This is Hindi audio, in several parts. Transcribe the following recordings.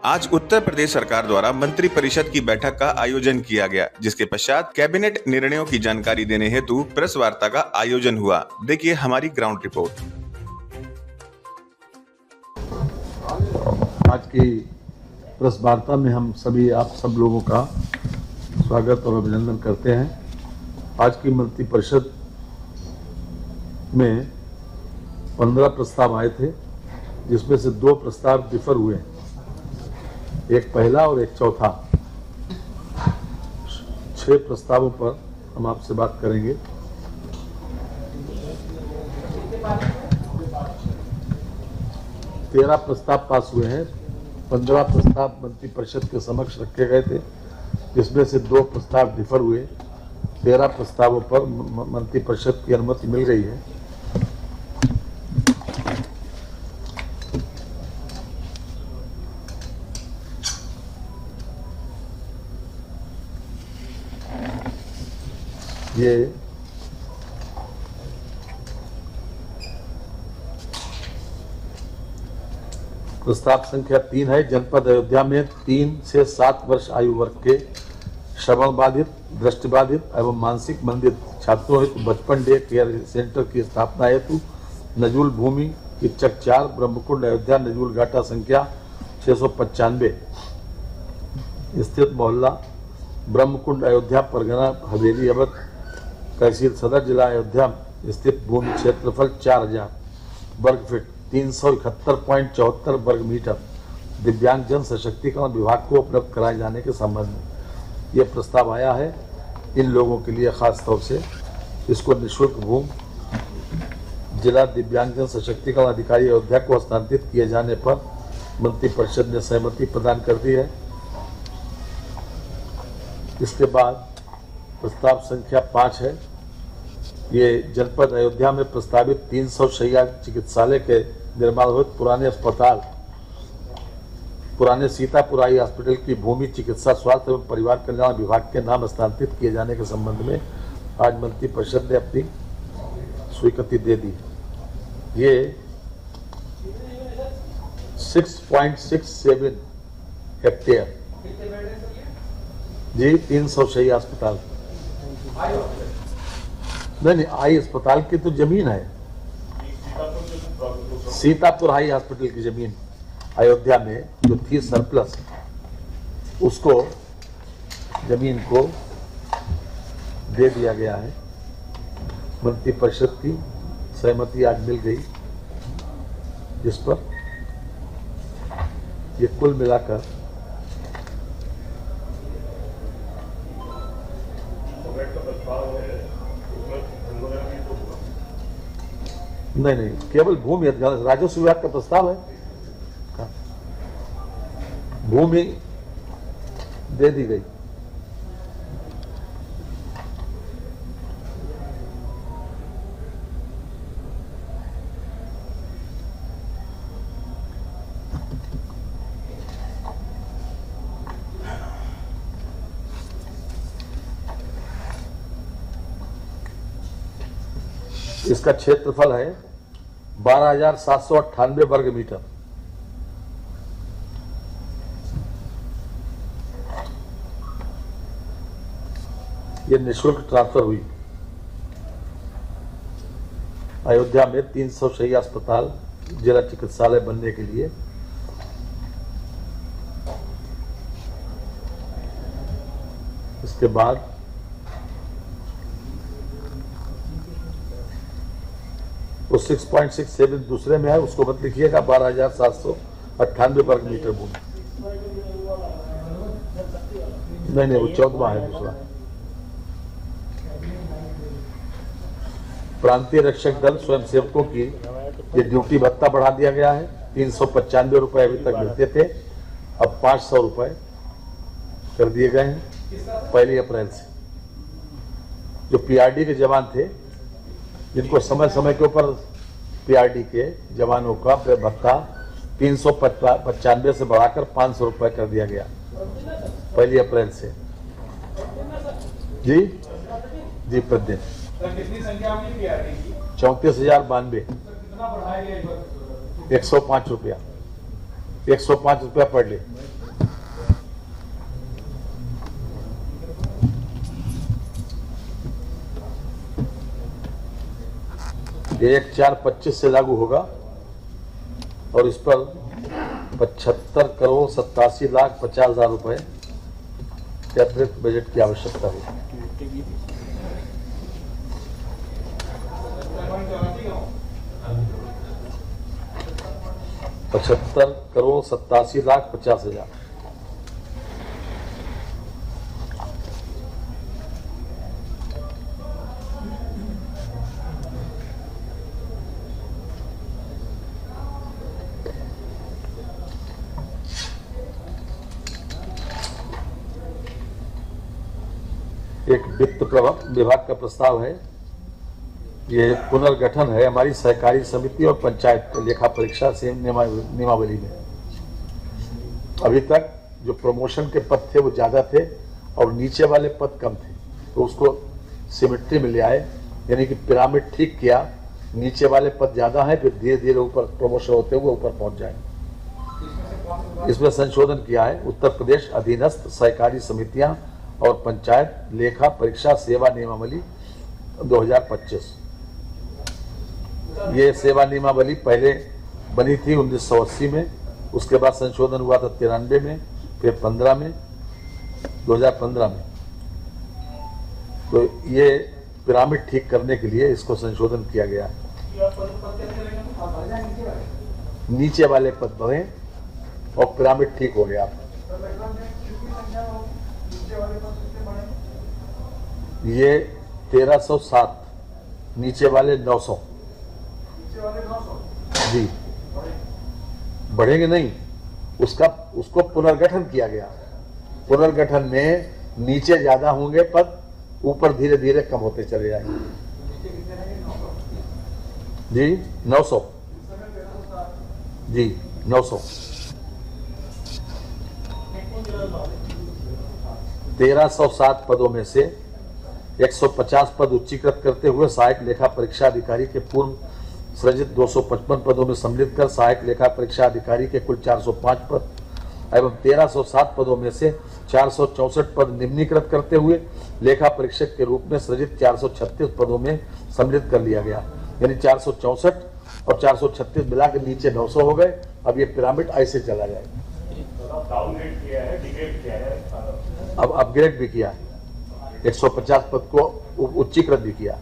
आज उत्तर प्रदेश सरकार द्वारा मंत्री परिषद की बैठक का आयोजन किया गया, जिसके पश्चात कैबिनेट निर्णयों की जानकारी देने हेतु प्रेस वार्ता का आयोजन हुआ। देखिए हमारी ग्राउंड रिपोर्ट। आज की प्रेस वार्ता में हम सभी आप सब लोगों का स्वागत और अभिनंदन करते हैं। आज की मंत्री परिषद में 15 प्रस्ताव आए थे, जिसमें से 2 प्रस्ताव डिफर हुए, एक पहला और एक चौथा। 6 प्रस्तावों पर हम आपसे बात करेंगे। तेरह प्रस्ताव पास हुए हैं, 15 प्रस्ताव मंत्री परिषद के समक्ष रखे गए थे, जिसमें से 2 प्रस्ताव डिफर हुए। 13 प्रस्तावों पर मंत्री परिषद की अनुमति मिल गई है। ये प्रस्ताव संख्या 3 है। जनपद अयोध्या में 3 से 7 वर्ष आयु वर्ग के श्रवण बाधित, दृष्टिबाधित एवं मानसिक मंदित छात्रों हेतु बचपन डे केयर सेंटर की स्थापना हेतु नजूल भूमि इच्चक 4 ब्रह्मकुंड अयोध्या नजूल घाटा संख्या 695 स्थित मोहल्ला ब्रह्मकुंड अयोध्या परगना हवेली अवध तहसील सदर जिला अयोध्या स्थित भूमि क्षेत्रफल 4000 वर्ग फीट 371.74 वर्ग मीटर दिव्यांग जन सशक्तिकरण विभाग को उपलब्ध कराए जाने के संबंध में यह प्रस्ताव आया है। इन लोगों के लिए खास तौर से इसको निःशुल्क भूमि जिला दिव्यांग जन सशक्तिकरण अधिकारी अयोध्या को हस्तांतरित किए जाने पर मंत्री परिषद ने सहमति प्रदान कर दी है। इसके बाद प्रस्ताव संख्या 5 है। ये जनपद अयोध्या में प्रस्तावित 300 शैय्या चिकित्सालय के निर्माण हेतु पुराने सीतापुर आई हॉस्पिटल की भूमि चिकित्सा स्वास्थ्य एवं परिवार कल्याण विभाग के नाम हस्तांतरित किए जाने के संबंध में आज मंत्री परिषद ने अपनी स्वीकृति दे दी। ये 6.67 हेक्टेयर जी 300 शैय्या अस्पताल नहीं, आई अस्पताल की तो जमीन है। सीतापुर हाई हॉस्पिटल की जमीन अयोध्या में जो थी सरप्लस, उसको जमीन को दे दिया गया है। मंत्री परिषद की सहमति आज मिल गई, जिस पर ये कुल मिलाकर नहीं, केवल भूमि राजस्व विभाग का प्रस्ताव है। भूमि दे दी गई। इसका क्षेत्रफल है 12,798 वर्ग मीटर। ये निःशुल्क ट्रांसफर हुई। अयोध्या में 300 शैय्या अस्पताल जिला चिकित्सालय बनने के लिए इसके बाद वो 6.67 दूसरे में है, उसको मत लिखिएगा। 12,798 वर्ग मीटर भूमि नहीं, वो 14वां है दूसरा। प्रांतीय रक्षक दल स्वयंसेवकों की ये ड्यूटी भत्ता बढ़ा दिया गया है। 395 रुपए अभी तक मिलते थे, अब 500 रुपए कर दिए गए हैं 1 अप्रैल से। जो पीआरडी के जवान थे, जिनको समय समय के ऊपर पीआरडी के जवानों का भत्ता 395 से बढ़ाकर 500 रुपए कर दिया गया 1 अप्रैल से। जी प्रदेश कितनी संख्या में पीआरडी की? 34,092। कितना बढ़ाया गया? 105 रुपया 105 रुपया पर डे। ये 1/4/25 से लागू होगा और इस पर 75,87,50,000 रुपए के अतिरिक्त बजट की आवश्यकता होगी। 75,87,50,000। एक वित्त विभाग का प्रस्ताव है, ये पुनर्गठन है हमारी सहकारी समिति और पंचायत लेखा परीक्षा से नियमावली में। अभी तक जो प्रमोशन के पद थे वो ज्यादा थे और नीचे वाले पद कम थे, तो उसको सिमेट्री में ले आए, यानी कि पिरामिड ठीक किया, नीचे वाले पद ज्यादा हैं, फिर धीरे धीरे ऊपर प्रमोशन होते हुए ऊपर पहुंच जाए। इसमें संशोधन किया है, उत्तर प्रदेश अधीनस्थ सहकारी समितियां और पंचायत लेखा परीक्षा सेवा नियमावली 2025। ये सेवा नियमावली पहले बनी थी 1980 में, उसके बाद संशोधन हुआ था 93 में, फिर 15 में, 2015 में। तो ये पिरामिड ठीक करने के लिए इसको संशोधन किया गया है। नीचे वाले पद बढ़े और पिरामिड ठीक हो गया। ये 1307, नीचे वाले 900 जी, बढ़ेंगे नहीं, उसको पुनर्गठन किया गया। पुनर्गठन में नीचे ज्यादा होंगे पद, ऊपर धीरे धीरे कम होते चले जाएंगे। जी 900 जी 900। 1307 पदों में से 150 पद उच्चीकृत करते हुए सहायक लेखा परीक्षा अधिकारी के पूर्व सृजित 255 पदों में सम्मिलित कर सहायक लेखा परीक्षा अधिकारी के कुल 405 पद एवं 1307 पदों में से 464 पद निम्नीकृत करते हुए लेखा परीक्षक के रूप में सृजित 436 पदों में सम्मिलित कर लिया गया। यानी 464 और 436 मिला के नीचे 900 हो गए। अब ये पिरामिड ऐसे चला जाएगा। अब अपग्रेड भी किया, 150 पद को उच्चीकृत भी किया।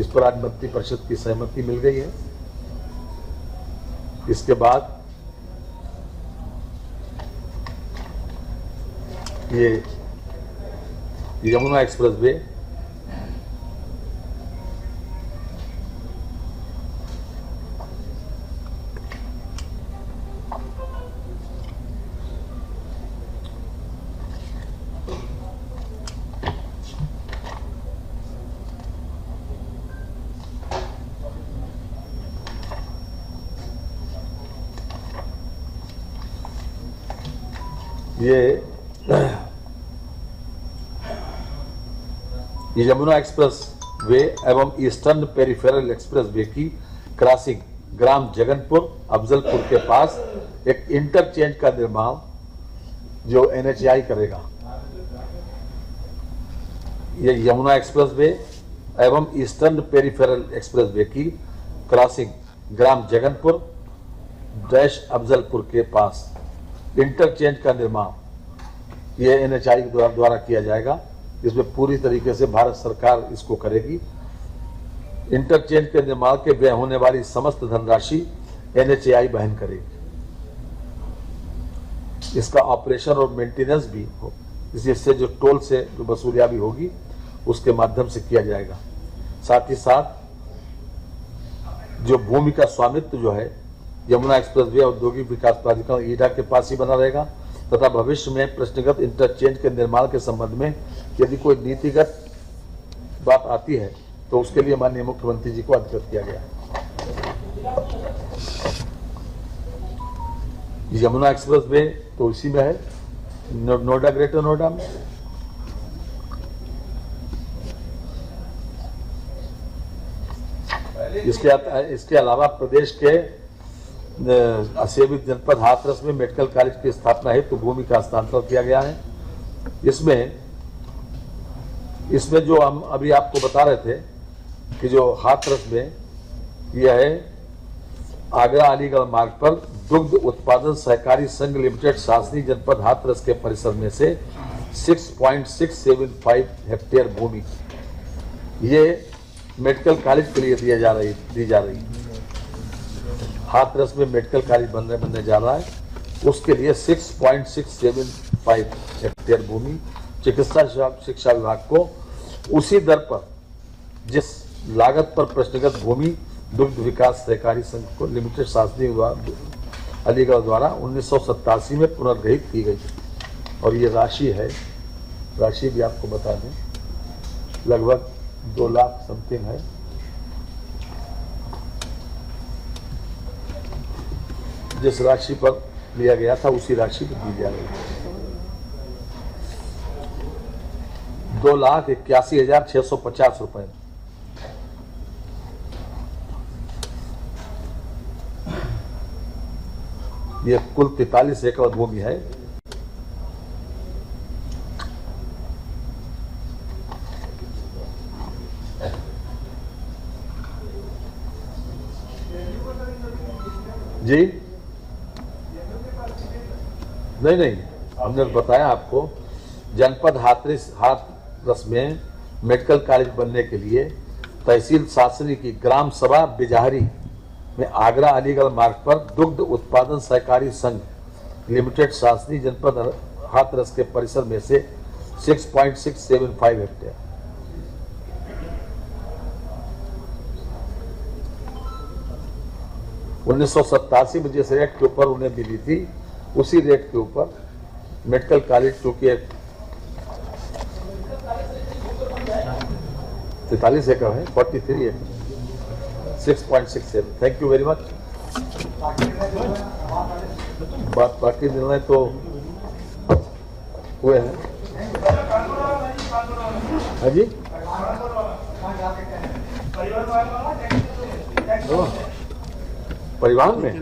इस पर आज मंत्री परिषद की सहमति मिल गई है। इसके बाद ये यमुना एक्सप्रेसवे ये यमुना एक्सप्रेस वे एवं ईस्टर्न पेरिफेरल एक्सप्रेस वे की क्रॉसिंग ग्राम जगनपुर अफजलपुर के पास एक इंटरचेंज का निर्माण जो NHAI करेगा। ये यमुना एक्सप्रेस वे एवं ईस्टर्न पेरिफेरल एक्सप्रेस वे की क्रॉसिंग ग्राम जगनपुर अफजलपुर के पास इंटरचेंज का निर्माण ये NHAI द्वारा किया जाएगा। इसमें पूरी तरीके से भारत सरकार इसको करेगी। इंटरचेंज के निर्माण के व्यय होने वाली समस्त धनराशि NHAI वहन करेगी। इसका ऑपरेशन और मेंटेनेंस भी हो, इससे जो टोल से जो वसूलियाबी होगी उसके माध्यम से किया जाएगा। साथ ही साथ जो भूमि का स्वामित्व जो है यमुना एक्सप्रेसवे औद्योगिक विकास प्राधिकरण ईडा के पास ही बना रहेगा तथा भविष्य में प्रश्नगत इंटरचेंज के निर्माण के संबंध में यदि कोई नीतिगत बात आती है तो उसके लिए माननीय मुख्यमंत्री जी को अवगत किया गया। यमुना एक्सप्रेसवे तो इसी में है, नोएडा ग्रेटर नोएडा में। इसके अलावा प्रदेश के असेवित जनपद हाथरस में मेडिकल कॉलेज की स्थापना हेतु भूमि का हस्तांतरण किया गया है। इसमें जो हम अभी आपको बता रहे थे कि जो हाथरस में यह है आगरा अलीगढ़ मार्ग पर दुग्ध उत्पादन सहकारी संघ लिमिटेड शासनी जनपद हाथरस के परिसर में से 6.675 हेक्टेयर भूमि ये मेडिकल कॉलेज के लिए दी जा रही हाथरस में मेडिकल कॉलेज बनने जा रहा है, उसके लिए 6.675 हेक्टेयर भूमि चिकित्सा शिक्षा विभाग को उसी दर पर जिस लागत पर प्रश्नगत भूमि दुग्ध विकास सहकारी संघ को लिमिटेड शासनीय विभाग अलीगढ़ द्वारा 1987 में पुनर्गठित की गई और ये राशि है, राशि भी आपको बता दें, लगभग 2 लाख समथिंग है। जिस राशि पर लिया गया था उसी राशि पर दी जा रही है 2,81,650 रुपए। ये कुल 43 एकड़ भूमि है। जी नहीं, हमने बताया आपको जनपद हाथरस में मेडिकल कॉलेज बनने के लिए तहसील शासनी की ग्राम सभा बिजाहरी में आगरा अलीगढ़ मार्ग पर दुग्ध उत्पादन सहकारी संघ लिमिटेड शासनी जनपद हाथरस के परिसर में से 6.675 हेक्टेयर (1987) में जिस रेट के ऊपर उन्हें मिली थी उसी रेट के ऊपर मेडिकल कॉलेज चूंकि 43 एकड़ है, 43 एकड़ 6.67। Thank you very much. बाकी निर्णय तो हुए हैं। हाँ जी, परिवहन में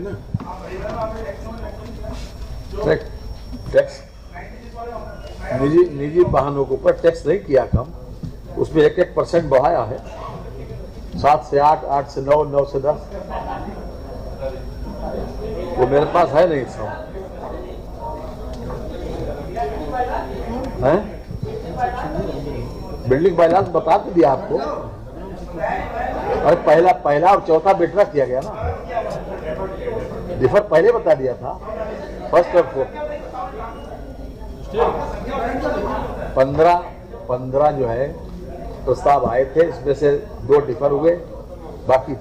टैक्स निजी वाहनों के ऊपर टैक्स नहीं किया कम, उसमें 1% बढ़ाया है, 7 से 8, 8 से 9, 9 से 10। वो मेरे पास है नहीं सब है। बिल्डिंग बाइलांस बता तो दिया आपको। अरे पहला और चौथा बेटरा किया गया ना, डिफर पहले बता दिया था। फर्स्ट और फोर्थ 15 जो है प्रस्ताव आए थे, इसमें से 2 डिफर हुए, बाकी